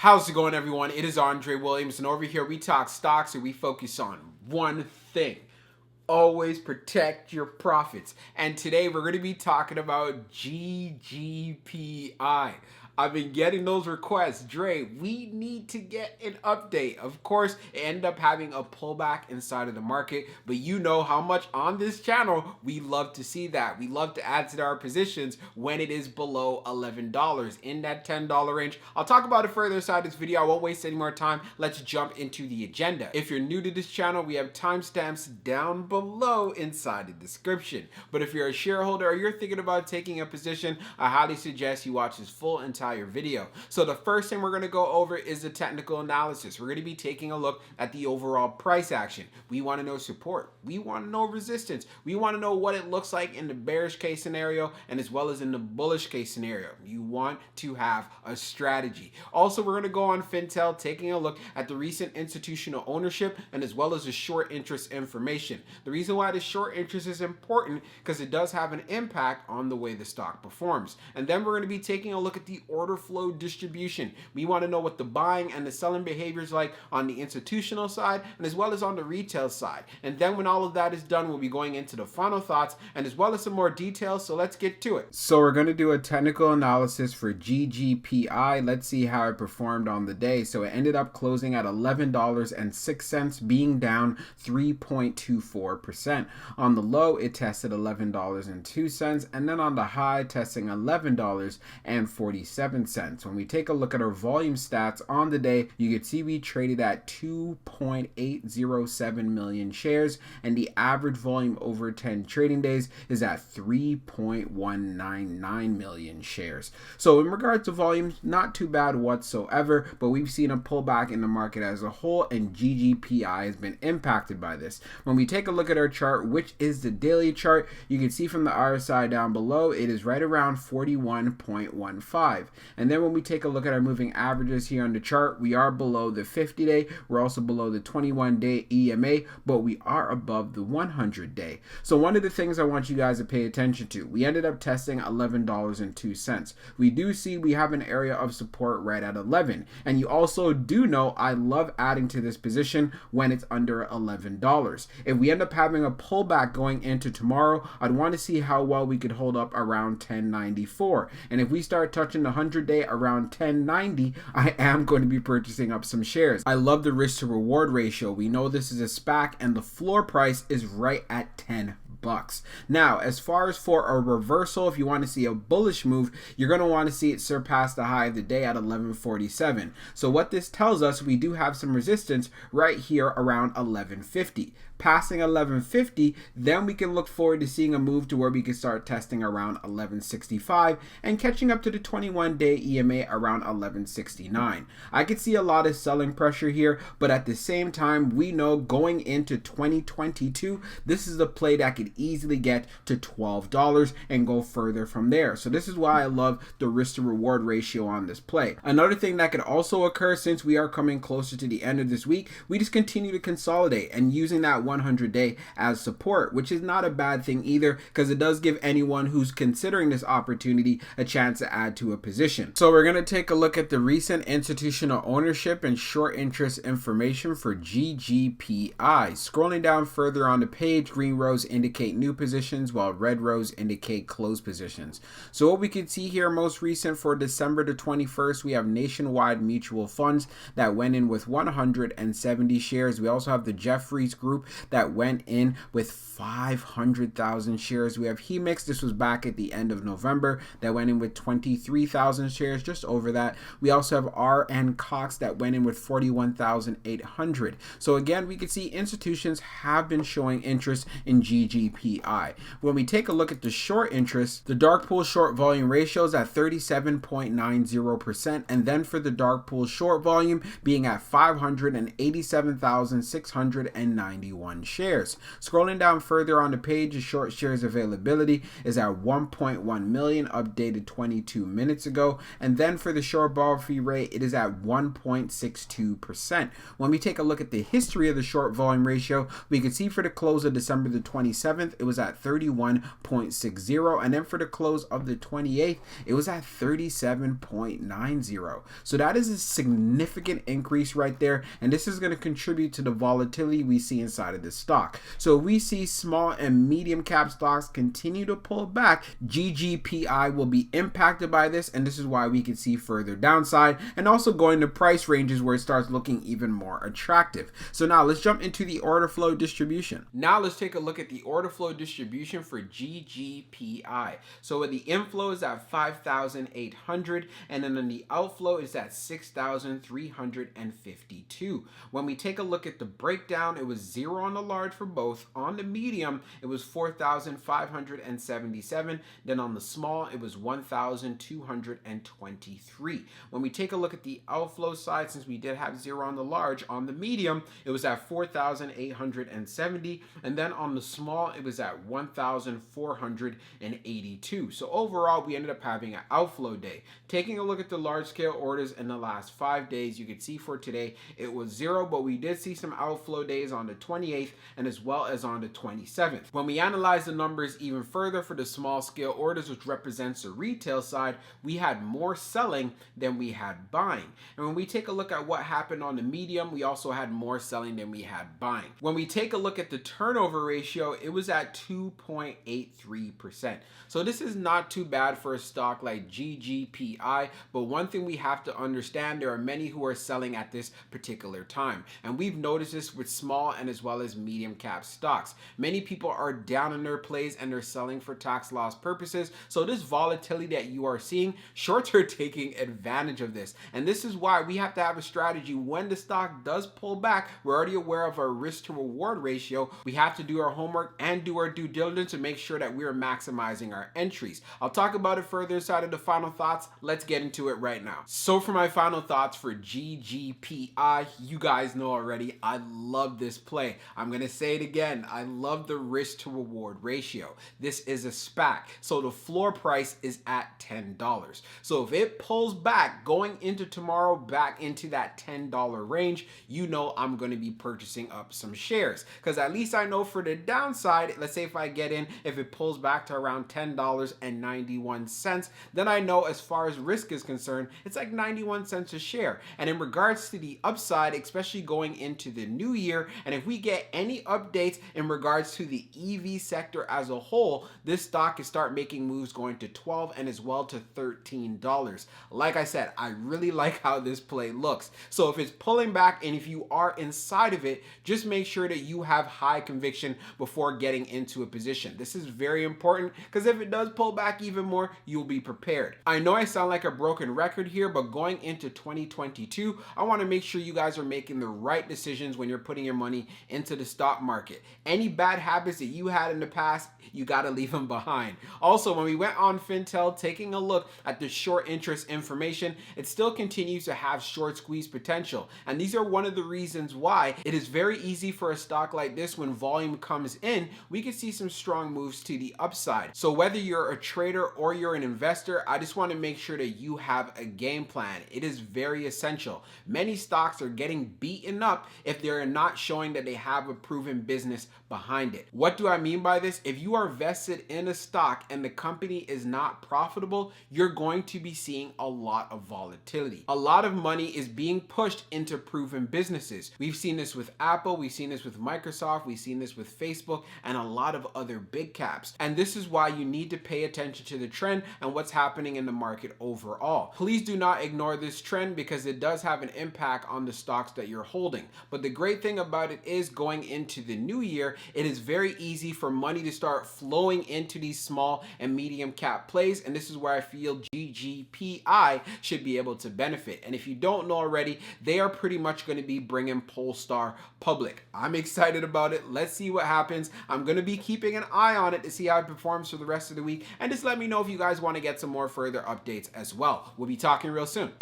How's it going, everyone? It is Andre Williams, and over here we talk stocks and we focus on one thing. Always protect your profits. And today we're going to be talking about GGPI. I've been getting those requests. Dre, we need to get an update. Of course, it ended up having a pullback inside of the market, but you know how much on this channel we love to see that. We love to add to our positions when it is below $11, in that $10 range. I'll talk about it further inside this video. I won't waste any more time. Let's jump into the agenda. If you're new to this channel, we have timestamps down below inside the description. But if you're a shareholder or you're thinking about taking a position, I highly suggest you watch this full entire video. So the first thing we're going to go over is the technical analysis. We're going to be taking a look at the overall price action. We want to know support. We want to know resistance. We want to know what it looks like in the bearish case scenario and as well as in the bullish case scenario. You want to have a strategy. Also, we're going to go on Fintel, taking a look at the recent institutional ownership and as well as the short interest information. The reason why the short interest is important because it does have an impact on the way the stock performs. And then we're going to be taking a look at the order flow distribution. We want to know what the buying and the selling behavior is like on the institutional side and as well as on the retail side. And then when all of that is done, we'll be going into the final thoughts and as well as some more details. So let's get to it. So we're going to do a technical analysis for GGPI. Let's see how it performed on the day. So it ended up closing at $11.06, being down 3.24%. On the low, it tested $11.02, and then on the high, testing $11.47. When we take a look at our volume stats on the day, you can see we traded at 2.807 million shares, and the average volume over 10 trading days is at 3.199 million shares. So in regards to volume, not too bad whatsoever, but we've seen a pullback in the market as a whole, and GGPI has been impacted by this. When we take a look at our chart, which is the daily chart, you can see from the RSI down below, it is right around 41.15. And then when we take a look at our moving averages here on the chart, we are below the 50-day. We're also below the 21-day EMA, but we are above the 100-day. So one of the things I want you guys to pay attention to, we ended up testing $11.02. We do see we have an area of support right at 11. And you also do know I love adding to this position when it's under $11. If we end up having a pullback going into tomorrow, I'd want to see how well we could hold up around 1094. And if we start touching the 100-day around 1090, I am going to be purchasing up some shares. I love the risk to reward ratio. We know this is a SPAC and the floor price is right at $10. Now, as far as for a reversal, if you want to see a bullish move, you're going to want to see it surpass the high of the day at 1147. So what this tells us, we do have some resistance right here around 1150. Passing 1150, then we can look forward to seeing a move to where we can start testing around 1165 and catching up to the 21-day EMA around 1169. I could see a lot of selling pressure here, but at the same time, we know going into 2022, this is a play that could easily get to $12 and go further from there. So this is why I love the risk to reward ratio on this play. Another thing that could also occur since we are coming closer to the end of this week, we just continue to consolidate and using that 100-day as support, which is not a bad thing either because it does give anyone who's considering this opportunity a chance to add to a position. So we're going to take a look at the recent institutional ownership and short interest information for GGPI. Scrolling down further on the page, green rows indicate new positions while red rows indicate closed positions. So what we can see here most recent for December the 21st, we have Nationwide Mutual Funds that went in with 170 shares. We also have the Jefferies Group that went in with 500,000 shares. We have Hemix, this was back at the end of November, that went in with 23,000 shares, just over that. We also have R.N. Cox that went in with 41,800. So again, we can see institutions have been showing interest in GGPI. When we take a look at the short interest, the dark pool short volume ratio is at 37.90%, and then for the dark pool short volume being at 587,691 shares. Scrolling down further on the page, the short shares availability is at 1.1 million, updated 22 minutes ago. And then for the short borrow fee rate, it is at 1.62%. When we take a look at the history of the short volume ratio, we can see for the close of December the 27th, 27th, it was at 31.60. And then for the close of the 28th, it was at 37.90. So that is a significant increase right there. And this is going to contribute to the volatility we see inside of this stock. So if we see small and medium cap stocks continue to pull back, GGPI will be impacted by this. And this is why we can see further downside and also going to price ranges where it starts looking even more attractive. So now let's jump into the order flow distribution. Now let's take a look at the order flow distribution for GGPI. So the inflow is at 5,800 and then on the outflow is at 6,352. When we take a look at the breakdown, it was 0 on the large for both. On the medium, it was 4,577. Then on the small, it was 1,223. When we take a look at the outflow side, since we did have 0 on the large, on the medium, it was at 4,870. And then on the small, it was at 1,482. So overall, we ended up having an outflow day. Taking a look at the large scale orders in the last 5 days, you can see for today, it was 0, but we did see some outflow days on the 28th and as well as on the 27th. When we analyze the numbers even further for the small scale orders, which represents the retail side, we had more selling than we had buying. And when we take a look at what happened on the medium, we also had more selling than we had buying. When we take a look at the turnover ratio, it was at 2.83%. So this is not too bad for a stock like GGPI, but one thing we have to understand, there are many who are selling at this particular time. And we've noticed this with small and as well as medium cap stocks. Many people are down in their plays and they're selling for tax loss purposes. So this volatility that you are seeing, shorts are taking advantage of this. And this is why we have to have a strategy when the stock does pull back. We're already aware of our risk to reward ratio. We have to do our homework and do our due diligence to make sure that we're maximizing our entries. I'll talk about it further inside of the final thoughts. Let's get into it right now. So for my final thoughts for GGPI, you guys know already, I love this play. I'm going to say it again. I love the risk to reward ratio. This is a SPAC. So the floor price is at $10. So if it pulls back going into tomorrow back into that $10 range, you know I'm going to be purchasing up some shares, because at least I know for the downside, let's say if I get in, if it pulls back to around $10.91, then I know as far as risk is concerned, it's like 91 cents a share. And in regards to the upside, especially going into the new year, and if we get any updates in regards to the EV sector as a whole, this stock can start making moves going to $12 and as well to $13. Like I said, I really like how this play looks. So if it's pulling back and if you are inside of it, just make sure that you have high conviction before getting into a position. This is very important, because if it does pull back even more, you'll be prepared. I know I sound like a broken record here, but going into 2022, I want to make sure you guys are making the right decisions when you're putting your money into the stock market. Any bad habits that you had in the past, you got to leave them behind. Also, when we went on Fintel, taking a look at the short interest information, it still continues to have short squeeze potential. And these are one of the reasons why it is very easy for a stock like this, when volume comes in, we can see some strong moves to the upside. So whether you're a trader or you're an investor, I just want to make sure that you have a game plan. It is very essential. Many stocks are getting beaten up if they're not showing that they have a proven business behind it. What do I mean by this? If you are vested in a stock and the company is not profitable, you're going to be seeing a lot of volatility. A lot of money is being pushed into proven businesses. We've seen this with Apple, we've seen this with Microsoft, we've seen this with Facebook, and a lot of other big caps. And this is why you need to pay attention to the trend and what's happening in the market overall. Please do not ignore this trend, because it does have an impact on the stocks that you're holding. But the great thing about it is, going into the new year, it is very easy for money to start flowing into these small and medium cap plays, and this is where I feel GGPI should be able to benefit. And if you don't know already, they are pretty much going to be bringing Polestar public. I'm excited about it. Let's see what happens. I'm going to be keeping an eye on it to see how it performs for the rest of the week, and just let me know if you guys want to get some more further updates as well. We'll be talking real soon.